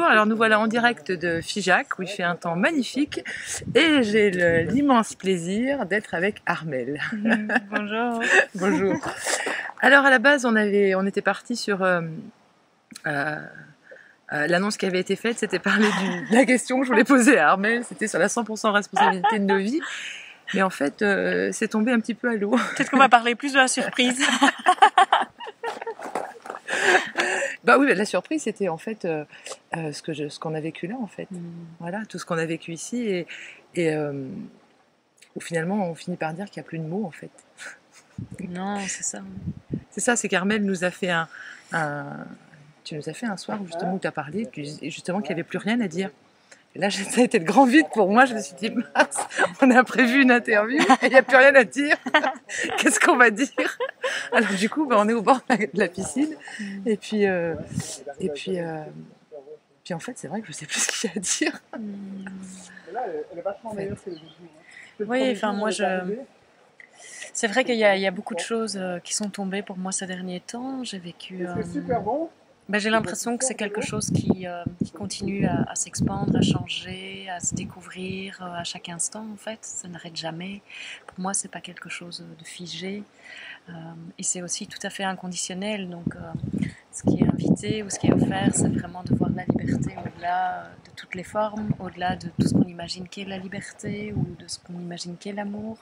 alors nous voilà en direct de Figeac où il fait un temps magnifique et j'ai l'immense plaisir d'être avec Armelle. Bonjour. Bonjour. Alors à la base on était parti sur l'annonce qui avait été faite, c'était parler de la question que je voulais poser à Armelle, c'était sur la 100% responsabilité de nos vies. Mais en fait, c'est tombé un petit peu à l'eau. Peut-être qu'on va parler plus de la surprise. Bah oui, la surprise, c'était en fait ce qu'on a vécu là, en fait. Voilà, tout ce qu'on a vécu ici et où finalement, on finit par dire qu'il n'y a plus de mots, en fait. Non, c'est ça. C'est ça, c'est qu'Armelle nous a fait tu nous as fait un soir justement où tu as parlé, justement qu'il n'y avait plus rien à dire. Et là, ça a été le grand vide pour moi. Je me suis dit, mince, on a prévu une interview et il n'y a plus rien à dire. Qu'est-ce qu'on va dire? Alors du coup, on est au bord de la piscine. Et puis en fait, c'est vrai que je ne sais plus ce qu'il y a à dire. Oui, enfin moi, c'est vrai qu'il y a beaucoup de choses qui sont tombées pour moi ces derniers temps. J'ai vécu... j'ai l'impression que c'est quelque chose qui continue à s'expandre, à changer, à se découvrir à chaque instant en fait. Ça n'arrête jamais. Pour moi, c'est pas quelque chose de figé. Et c'est aussi tout à fait inconditionnel. Donc, ce qui est invité ou ce qui est offert, c'est vraiment de voir la liberté au-delà de toutes les formes, au-delà de tout ce qu'on imagine qu'est la liberté ou de ce qu'on imagine qu'est l'amour.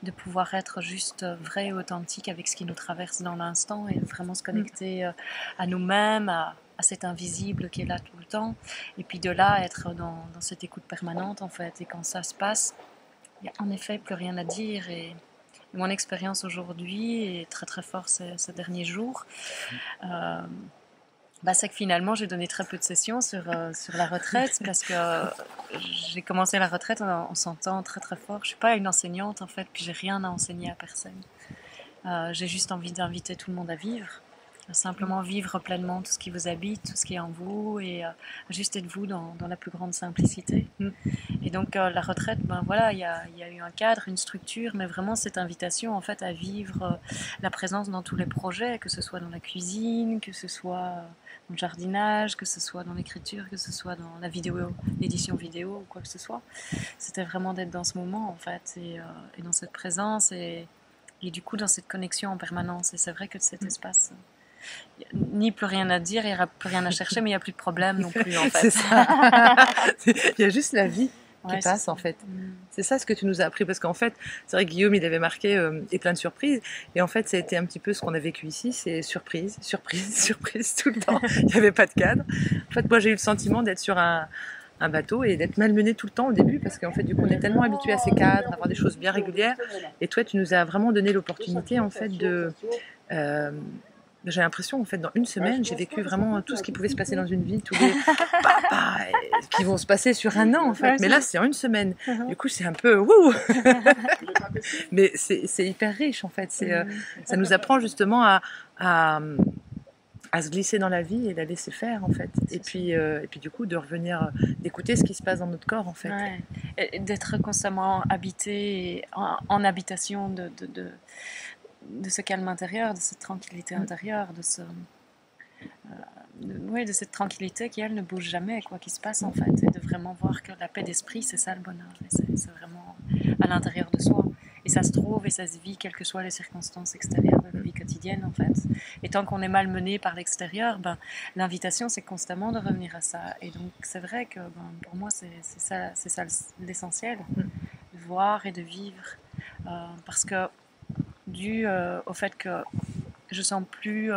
De pouvoir être juste vrai et authentique avec ce qui nous traverse dans l'instant et vraiment se connecter à nous-mêmes, à cet invisible qui est là tout le temps. Et puis de là, être dans cette écoute permanente en fait. Et quand ça se passe, il n'y a en effet plus rien à dire. Et mon expérience aujourd'hui est très très forte ces derniers jours. C'est que finalement j'ai donné très peu de sessions sur la retraite parce que j'ai commencé la retraite en sentant très très fort. Je suis pas une enseignante en fait, puis j'ai rien à enseigner à personne. J'ai juste envie d'inviter tout le monde à vivre, simplement vivre pleinement tout ce qui vous habite, tout ce qui est en vous et juste être vous dans la plus grande simplicité. Et donc la retraite, il y a eu un cadre, une structure, mais vraiment cette invitation en fait à vivre la présence dans tous les projets, que ce soit dans la cuisine, que ce soit dans le jardinage, que ce soit dans l'écriture, que ce soit dans la vidéo, l'édition vidéo ou quoi que ce soit. C'était vraiment d'être dans ce moment en fait et dans cette présence et du coup dans cette connexion en permanence. Et c'est vrai que cet espace, ni plus rien à dire, il n'y aura plus rien à chercher, mais il n'y a plus de problème non plus en fait. C'est ça. Il y a juste la vie qui passe en fait. C'est ça ce que tu nous as appris parce qu'en fait, c'est vrai que Guillaume il avait marqué et plein de surprises et en fait ça a été un petit peu ce qu'on a vécu ici, c'est surprise, surprise, surprise tout le temps. Il n'y avait pas de cadre. En fait moi j'ai eu le sentiment d'être sur un bateau et d'être malmené tout le temps au début parce qu'en fait du coup on est tellement habitué à ces cadres, à avoir des choses bien régulières et toi tu nous as vraiment donné l'opportunité en fait de j'ai l'impression, en fait, dans une semaine, j'ai vécu vraiment tout ce qui pouvait se passer dans une vie, tous les qui vont se passer sur un an, en fait. Mais là, c'est en une semaine. Du coup, c'est un peu wouh. Mais c'est hyper riche, en fait. Ça nous apprend justement à se glisser dans la vie et la laisser faire, en fait. Et puis, du coup, de revenir, d'écouter ce qui se passe dans notre corps, en fait. Ouais. Et d'être constamment habité, en habitation de ce calme intérieur, de cette tranquillité intérieure, de cette tranquillité qui, elle, ne bouge jamais, quoi qu'il se passe, en fait. Et de vraiment voir que la paix d'esprit, c'est ça le bonheur. Et c'est vraiment à l'intérieur de soi. Et ça se trouve et ça se vit, quelles que soient les circonstances extérieures de la vie quotidienne, en fait. Et tant qu'on est malmené par l'extérieur, l'invitation, c'est constamment de revenir à ça. Et donc, c'est vrai que pour moi, c'est ça l'essentiel, de voir et de vivre. Parce que dû au fait que je sens plus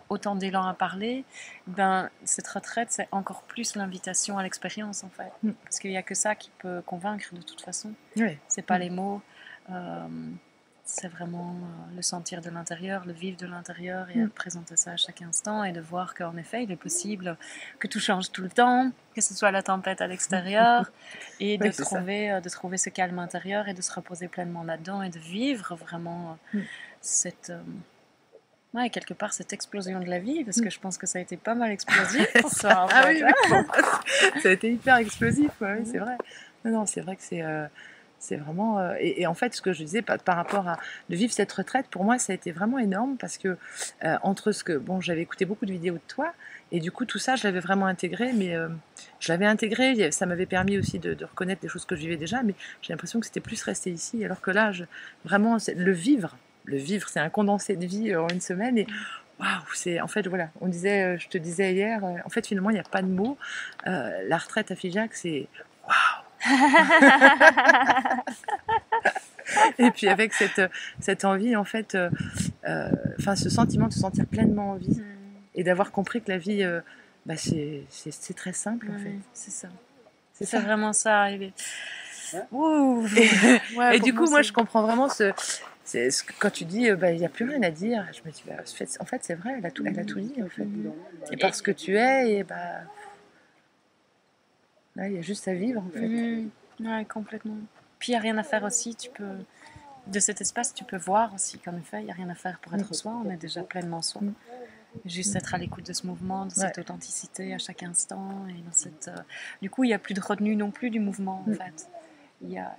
autant d'élan à parler, cette retraite, c'est encore plus l'invitation à l'expérience, en fait. Parce qu'il n'y a que ça qui peut convaincre, de toute façon. Oui. C'est pas les mots, c'est vraiment le sentir de l'intérieur, le vivre de l'intérieur et présenter ça à chaque instant et de voir qu'en effet, il est possible que tout change tout le temps, que ce soit la tempête à l'extérieur et de trouver ce calme intérieur et de se reposer pleinement là-dedans et de vivre vraiment cette... quelque part cette explosion de la vie, parce que je pense que ça a été pas mal explosif pour toi. Oui, ça a été hyper explosif, c'est vrai. Non, c'est vrai que C'est vraiment... et en fait, ce que je disais par rapport à de vivre cette retraite, pour moi, ça a été vraiment énorme parce que entre ce que... Bon, j'avais écouté beaucoup de vidéos de toi et du coup, tout ça, je l'avais vraiment intégré, mais je l'avais intégré, ça m'avait permis aussi de reconnaître des choses que je vivais déjà, mais j'ai l'impression que c'était plus resté ici, alors que là, vraiment, le vivre, c'est un condensé de vie en une semaine et waouh, c'est en fait voilà, je te disais hier, en fait finalement il n'y a pas de mots. La retraite à Figeac, c'est waouh. Et puis avec cette envie en fait, enfin ce sentiment de se sentir pleinement en vie et d'avoir compris que la vie, c'est très simple en fait. C'est ça. C'est vraiment ça. Ouh. Et du coup moi je comprends vraiment quand tu dis il n'y a plus rien à dire, je me dis en fait c'est vrai, elle a tout dit en fait. Et parce que tu es, et là il y a juste à vivre en fait. Ouais, complètement. Puis il n'y a rien à faire aussi, de cet espace tu peux voir aussi qu'en effet il n'y a rien à faire pour être soi, on est déjà pleinement soi. Juste être à l'écoute de ce mouvement, de cette authenticité à chaque instant, et dans cette du coup il n'y a plus de retenue non plus du mouvement en fait. Il y a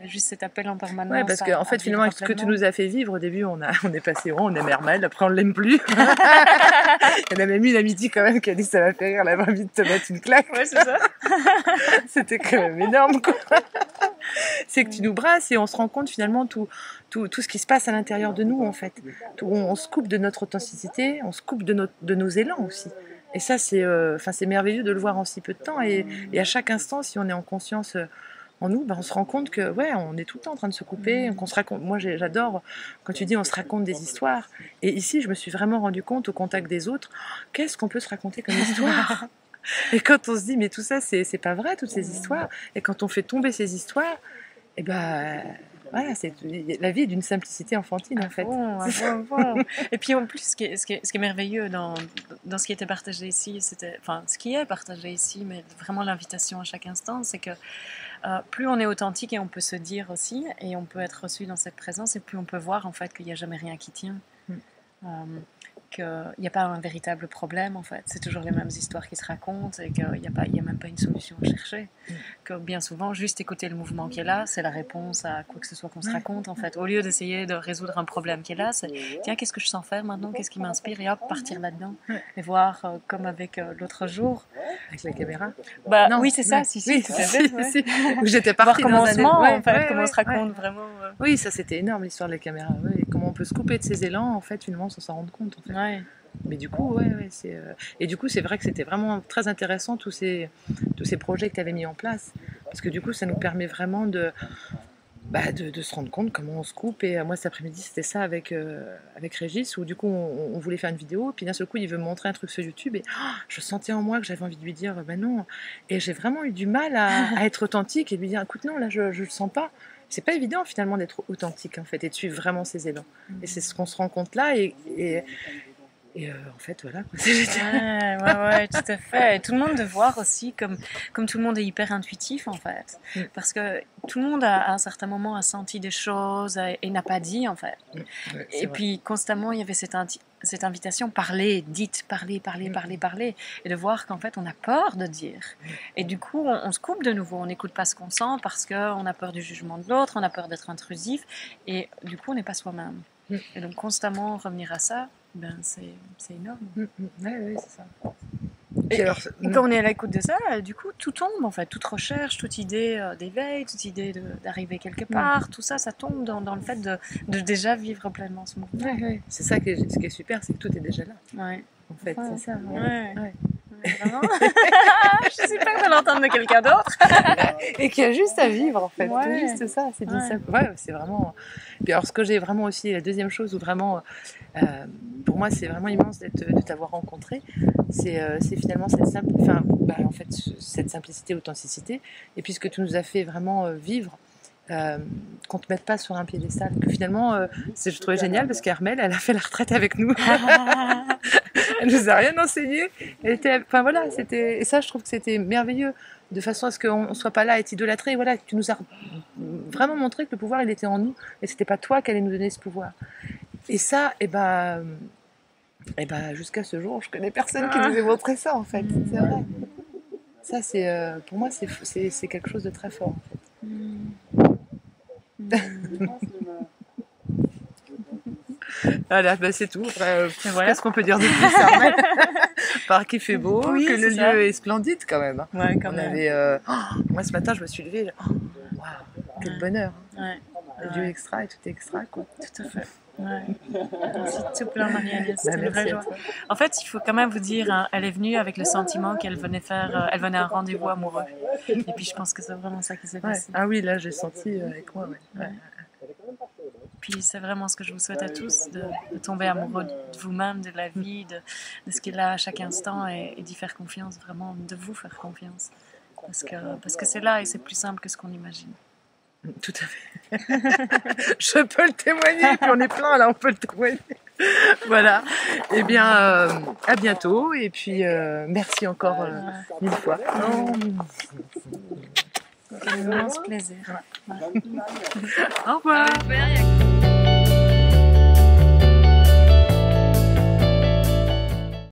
juste cet appel en permanence. Ouais, parce qu'en fait, finalement, avec ce que tu nous as fait vivre, au début, on est passé on aimait Hermel, après on l'aime plus. Elle a même eu une amitié quand même qui a dit ça va faire rire, elle avait envie de te mettre une claque. Ouais, c'est ça. C'était quand même énorme, quoi. C'est que tu nous brasses et on se rend compte finalement tout ce qui se passe à l'intérieur de nous, en fait. On se coupe de notre authenticité, on se coupe de nos élans aussi. Et ça, c'est merveilleux de le voir en si peu de temps. Et à chaque instant, si on est en conscience en nous, on se rend compte que on est tout le temps en train de se couper, qu'on se raconte. Moi j'adore quand tu dis on se raconte des histoires, et ici je me suis vraiment rendu compte au contact des autres, qu'est-ce qu'on peut se raconter comme histoire. Et quand on se dit mais tout ça c'est pas vrai, toutes ces histoires, et quand on fait tomber ces histoires, et voilà, la vie est d'une simplicité enfantine en fait. Et puis en plus, ce qui est merveilleux dans ce qui était partagé ici, ce qui est partagé ici, mais vraiment l'invitation à chaque instant, c'est que plus on est authentique et on peut se dire aussi, et on peut être reçu dans cette présence, et plus on peut voir en fait qu'il n'y a jamais rien qui tient. Qu'il n'y a pas un véritable problème en fait, c'est toujours les mêmes histoires qui se racontent et qu'il n'y a même pas une solution à chercher. Que bien souvent, juste écouter le mouvement qui est là, c'est la réponse à quoi que ce soit qu'on se raconte en fait. Au lieu d'essayer de résoudre un problème qui est là, c'est tiens, qu'est-ce que je sens faire maintenant, qu'est-ce qui m'inspire, et hop, partir là-dedans. Et voir comme avec l'autre jour. Avec la caméra. Non, oui, c'est ça, si, tout à fait. Si. J'étais partie voir commencement, en fait, comment on se raconte vraiment. Oui, ça c'était énorme l'histoire de la caméra. Et comment on peut se couper de ses élans en fait, finalement, sans s'en rendre compte. En fait. Mais du coup, et du coup, c'est vrai que c'était vraiment très intéressant tous ces projets que tu avais mis en place, parce que du coup, ça nous permet vraiment de se rendre compte comment on se coupe. Et moi, cet après-midi, c'était ça avec Régis, où du coup, on voulait faire une vidéo, puis d'un seul coup, il veut me montrer un truc sur YouTube, et je sentais en moi que j'avais envie de lui dire, non. Et j'ai vraiment eu du mal à être authentique et de lui dire, écoute, non, là, je le sens pas. C'est pas évident finalement d'être authentique en fait et de suivre vraiment ses élans. Et c'est ce qu'on se rend compte là et en fait voilà. Ouais, tout à fait. Et tout le monde de voir aussi comme tout le monde est hyper intuitif en fait, parce que tout le monde à un certain moment a senti des choses et n'a pas dit en fait. Et puis constamment il y avait cette invitation parler, parler, et de voir qu'en fait on a peur de dire. Et du coup on se coupe de nouveau, on n'écoute pas ce qu'on sent parce qu'on a peur du jugement de l'autre, on a peur d'être intrusif, et du coup on n'est pas soi-même. Et donc constamment revenir à ça, c'est énorme. Oui, c'est ça. Et quand on est à l'écoute de ça, du coup, tout tombe en fait, toute recherche, toute idée d'éveil, toute idée d'arriver quelque part, tout ça, ça tombe dans le fait de déjà vivre pleinement ce mouvement. C'est ça ce qui est super, c'est que tout est déjà là. En fait, c'est ça. Vraiment. Je suis peur de l'entendre de quelqu'un d'autre. Et qu'il y a juste à vivre en fait, tout juste ça, c'est bien ça. C'est vraiment. Puis alors ce que j'ai vraiment aussi, la deuxième chose où vraiment, pour moi c'est vraiment immense de t'avoir rencontré, c'est finalement cette simplicité, authenticité, et puis ce que tu nous as fait vraiment vivre. Qu'on ne te mette pas sur un piédestal, que finalement je trouvais génial parce qu'Hermel elle a fait la retraite avec nous. Elle nous a rien enseigné, et ça je trouve que c'était merveilleux, de façon à ce qu'on ne soit pas là à être idolâtré. Voilà, tu nous as vraiment montré que le pouvoir il était en nous et c'était pas toi qui allais nous donner ce pouvoir. Et ça, jusqu'à ce jour je connais personne qui nous ait montré ça en fait. C'est vrai, ça c'est pour moi c'est quelque chose de très fort en fait. Voilà, bah c'est tout. Qu'est-ce qu'on peut dire de plus? Par qu'il fait beau, oui, que le lieu est splendide quand même. Ouais, quand même. Moi ce matin je me suis levée, wow, quel bonheur. Ouais. Le lieu extra et tout est extra, quoi. Tout à fait. Ouais. C'est tout plein, Marie-Agnès. C'était une vraie joie. En fait, il faut quand même vous dire, hein, elle est venue avec le sentiment qu'elle venait elle venait à un rendez-vous amoureux. Et puis je pense que c'est vraiment ça qui s'est passé. Ah oui, là j'ai senti avec moi. Ouais. Puis c'est vraiment ce que je vous souhaite à tous, de tomber amoureux de vous-même, de la vie, de ce qu'il a à chaque instant et d'y faire confiance, vraiment de vous faire confiance. Parce que c'est là et c'est plus simple que ce qu'on imagine. Tout à fait. Je peux le témoigner, puis on est plein là, on peut le témoigner. Voilà. Eh bien, à bientôt, et puis merci encore 1000 fois. C'est un immense plaisir. Au revoir.